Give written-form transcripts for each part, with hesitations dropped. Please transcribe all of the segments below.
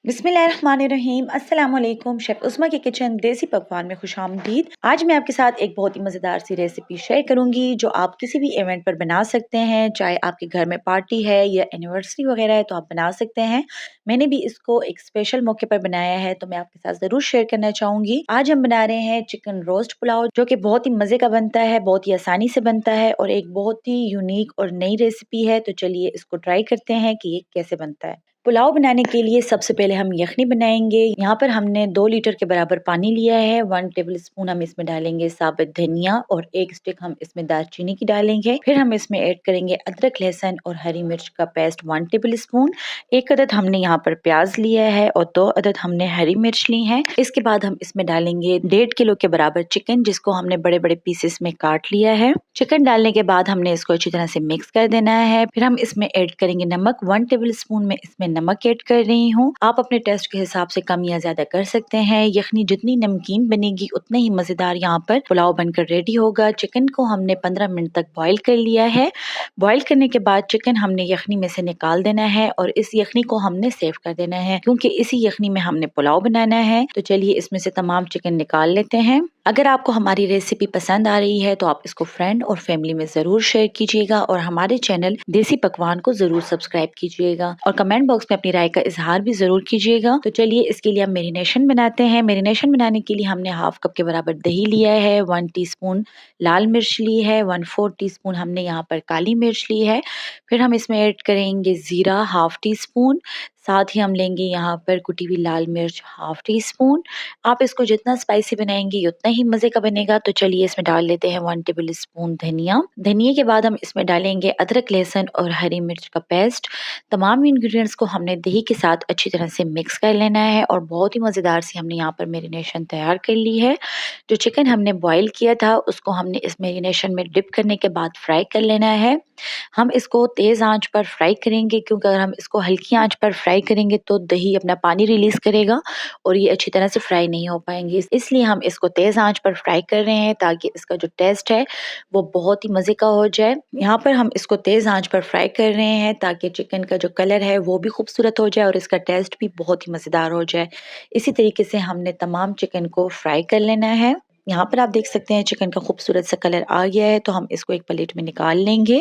बिस्मिल्लाहिर्रहमानिर्रहीम अस्सलाम वालेकुम। शेफ़ उस्मा के किचन देसी पकवान में खुशामदीद। आज मैं आपके साथ एक बहुत ही मज़ेदार सी रेसिपी शेयर करूंगी जो आप किसी भी इवेंट पर बना सकते हैं। चाहे आपके घर में पार्टी है या एनिवर्सरी वगैरह है तो आप बना सकते हैं। मैंने भी इसको एक स्पेशल मौके पर बनाया है तो मैं आपके साथ ज़रूर शेयर करना चाहूँगी। आज हम बना रहे हैं चिकन रोस्ट पुलाव जो कि बहुत ही मज़े का बनता है, बहुत ही आसानी से बनता है और एक बहुत ही यूनिक और नई रेसिपी है। तो चलिए इसको ट्राई करते हैं कि ये कैसे बनता है। पुलाव बनाने के लिए सबसे पहले हम यखनी बनाएंगे। यहाँ पर हमने 2 लीटर के बराबर पानी लिया है। 1 टेबल स्पून हम इसमें डालेंगे साबुत धनिया और 1 स्टिक हम इसमें दालचीनी की डालेंगे। फिर हम इसमें ऐड करेंगे अदरक, लहसुन और हरी मिर्च का पेस्ट 1 टेबल स्पून। 1 अदद हमने यहाँ पर प्याज लिया है और 2 अदद हमने हरी मिर्च ली है। इसके बाद हम इसमें डालेंगे 1.5 किलो के बराबर चिकन जिसको हमने बड़े बड़े पीसेस में काट लिया है। चिकन डालने के बाद हमने इसको अच्छी तरह से मिक्स कर देना है। फिर हम इसमें ऐड करेंगे नमक। 1 टेबल स्पून में इसमें नमक ऐड कर रही हूँ। आप अपने टेस्ट के हिसाब से कम या ज्यादा कर सकते हैं। यखनी जितनी नमकीन बनेगी उतना ही मजेदार यहाँ पर पुलाव बनकर रेडी होगा। चिकन को हमने 15 मिनट तक बॉईल कर लिया है। बॉईल करने के बाद चिकन हमने यखनी में से निकाल देना है और इस यखनी को हमने सेव कर देना है क्योंकि इसी यखनी में हमने पुलाव बनाना है। तो चलिए इसमें से तमाम चिकन निकाल लेते हैं। अगर आपको हमारी रेसिपी पसंद आ रही है तो आप इसको फ्रेंड और फैमिली में जरूर शेयर कीजिएगा और हमारे चैनल देसी पकवान को जरूर सब्सक्राइब कीजिएगा और कमेंट बॉक्स में अपनी राय का इजहार भी जरूर कीजिएगा। तो चलिए इसके लिए हम मेरिनेशन बनाते हैं। मेरिनेशन बनाने के लिए हमने हाफ कप के बराबर दही लिया है, 1 टीस्पून लाल मिर्च ली है, 1/4 टीस्पून हमने यहाँ पर काली मिर्च ली है। फिर हम इसमें ऐड करेंगे जीरा हाफ टी स्पून, साथ ही हम लेंगे यहाँ पर कुटी हुई लाल मिर्च हाफ टी स्पून। आप इसको जितना स्पाइसी बनाएंगे उतना ही मजे का बनेगा। तो चलिए इसमें डाल लेते हैं 1 टेबल स्पून धनिया। धनिया के बाद हम इसमें डालेंगे अदरक, लहसुन और हरी मिर्च का पेस्ट। तमाम इंग्रेडिएंट्स को हमने दही के साथ अच्छी तरह से मिक्स कर लेना है और बहुत ही मजेदार सी हमने यहाँ पर मेरिनेशन तैयार कर ली है। जो चिकन हमने बॉईल किया था उसको हमने इस मेरिनेशन में डिप करने के बाद फ्राई कर लेना है। हम इसको तेज आंच पर फ्राई करेंगे क्योंकि अगर हम इसको हल्की आंच पर फ्राई करेंगे तो दही अपना पानी रिलीज करेगा और ये अच्छी तरह से फ्राई नहीं हो पाएंगे। इसलिए हम इसको तेज आंच पर फ्राई कर रहे हैं ताकि इसका जो टेस्ट है वो बहुत ही मजे का हो जाए। यहाँ पर हम इसको तेज आंच पर फ्राई कर रहे हैं ताकि चिकन का जो कलर है वो भी खूबसूरत हो जाए और इसका टेस्ट भी बहुत ही मजेदार हो जाए। इसी तरीके से हमने तमाम चिकन को फ्राई कर लेना है। यहाँ पर आप देख सकते हैं चिकन का खूबसूरत सा कलर आ गया है तो हम इसको एक प्लेट में निकाल लेंगे।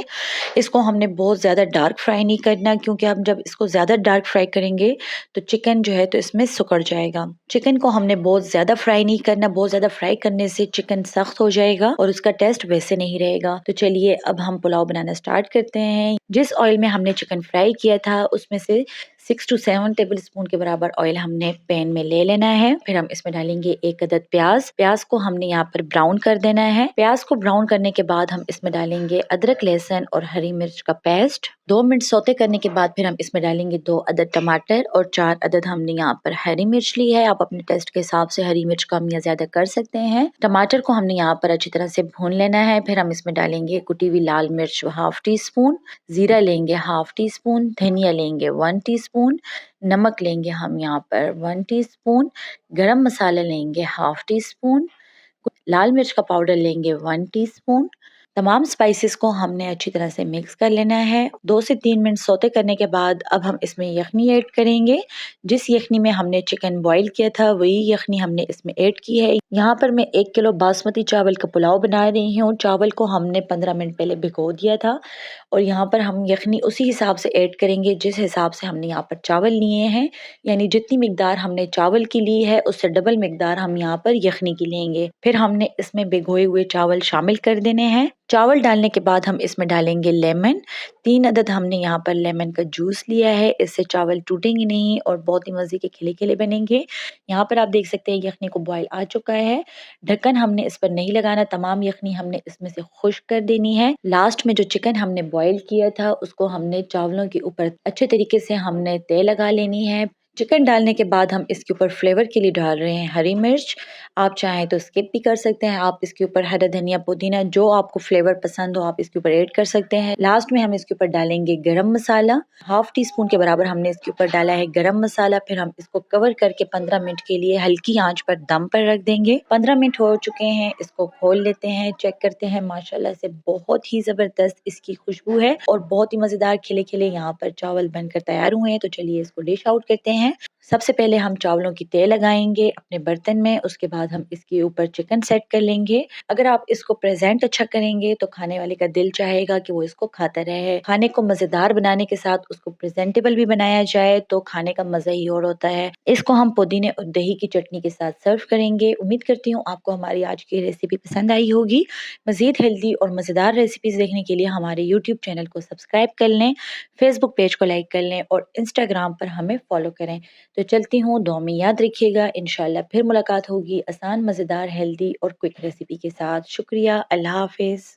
इसको हमने बहुत ज़्यादा डार्क फ्राई नहीं करना क्योंकि हम जब इसको ज़्यादा डार्क फ्राई करेंगे तो चिकन जो है तो इसमें सिकुड़ जाएगा। चिकन को हमने बहुत ज़्यादा फ्राई नहीं करना। बहुत ज़्यादा फ्राई करने से चिकन सख्त हो जाएगा और उसका टेस्ट वैसे नहीं रहेगा। तो चलिए अब हम पुलाव बनाना स्टार्ट करते हैं। जिस ऑयल में हमने चिकन फ्राई किया था उसमें से 6 to 7 टेबल स्पून के बराबर ऑयल हमने पैन में ले लेना है। फिर हम इसमें डालेंगे 1 अदद प्याज। प्याज को हमने यहाँ पर ब्राउन कर देना है। प्याज को ब्राउन करने के बाद हम इसमें डालेंगे अदरक, लहसुन और हरी मिर्च का पेस्ट। 2 मिनट सौते करने के बाद फिर हम इसमें डालेंगे 2 अदद टमाटर और 4 अदद हमने यहाँ पर हरी मिर्च ली है। आप अपने टेस्ट के हिसाब से हरी मिर्च कम या ज्यादा कर सकते हैं। टमाटर को हमने यहाँ पर अच्छी तरह से भून लेना है। फिर हम इसमें डालेंगे कुटी हुई लाल मिर्च हाफ टी स्पून, जीरा लेंगे हाफ टी स्पून, धनिया लेंगे 1 टीस्पून, नमक लेंगे हम यहाँ पर 1 टीस्पून, गरम मसाला लेंगे हाफ टी स्पून, लाल मिर्च का पाउडर लेंगे 1 टीस्पून। तमाम स्पाइसेस को हमने अच्छी तरह से मिक्स कर लेना है। 2 से 3 मिनट सौते करने के बाद अब हम इसमें यखनी ऐड करेंगे। जिस यखनी में हमने चिकन बॉईल किया था वही यखनी हमने इसमें ऐड की है। यहाँ पर मैं 1 किलो बासमती चावल का पुलाव बना रही हूँ। चावल को हमने 15 मिनट पहले भिगो दिया था और यहाँ पर हम यखनी उसी हिसाब से ऐड करेंगे जिस हिसाब से हमने यहाँ पर चावल लिए हैं। यानी जितनी मिकदार हमने चावल की ली है उससे डबल मिकदार हम यहाँ पर यखनी की लेंगे। फिर हमने इसमें भिगोए हुए चावल शामिल कर देने हैं। चावल डालने के बाद हम इसमें डालेंगे लेमन। 3 अदद हमने यहाँ पर लेमन का जूस लिया है। इससे चावल टूटेंगे नहीं और बहुत ही मजे के खिले खिले बनेंगे। यहाँ पर आप देख सकते हैं यखनी को बॉयल आ चुका है। ढक्कन हमने इस पर नहीं लगाना। तमाम यखनी हमने इसमें से खुश्क कर देनी है। लास्ट में जो चिकन हमने बॉयल किया था उसको हमने चावलों के ऊपर अच्छे तरीके से हमने तय लगा लेनी है। चिकन डालने के बाद हम इसके ऊपर फ्लेवर के लिए डाल रहे हैं हरी मिर्च। आप चाहें तो स्किप भी कर सकते हैं। आप इसके ऊपर हरा धनिया, पुदीना, जो आपको फ्लेवर पसंद हो आप इसके ऊपर ऐड कर सकते हैं। लास्ट में हम इसके ऊपर डालेंगे गरम मसाला। हाफ टी स्पून के बराबर हमने इसके ऊपर डाला है गरम मसाला। फिर हम इसको कवर करके 15 मिनट के लिए हल्की आंच पर दम पर रख देंगे। 15 मिनट हो चुके हैं। इसको खोल लेते हैं, चेक करते हैं। माशाल्लाह से बहुत ही जबरदस्त इसकी खुशबू है और बहुत ही मजेदार खिले खिले यहाँ पर चावल बनकर तैयार हुए हैं। तो चलिए इसको डिश आउट करते हैं। सबसे पहले हम चावलों की तह लगाएंगे अपने बर्तन में, उसके बाद हम इसके ऊपर चिकन सेट कर लेंगे। अगर आप इसको प्रेजेंट अच्छा करेंगे तो खाने वाले का दिल चाहेगा कि वो इसको खाता रहे। खाने को मज़ेदार बनाने के साथ उसको प्रेजेंटेबल भी बनाया जाए तो खाने का मज़ा ही और होता है। इसको हम पुदीने और दही की चटनी के साथ सर्व करेंगे। उम्मीद करती हूँ आपको हमारी आज की रेसिपी पसंद आई होगी। मज़ीद हेल्दी और मज़ेदार रेसिपीज़ देखने के लिए हमारे यूट्यूब चैनल को सब्सक्राइब कर लें, फेसबुक पेज को लाइक कर लें और इंस्टाग्राम पर हमें फॉलो करें। तो चलती हूँ, दुआ में याद रखिएगा। इंशाल्लाह फिर मुलाकात होगी आसान, मज़ेदार, हेल्दी और क्विक रेसिपी के साथ। शुक्रिया, अल्लाह हाफ़िज़।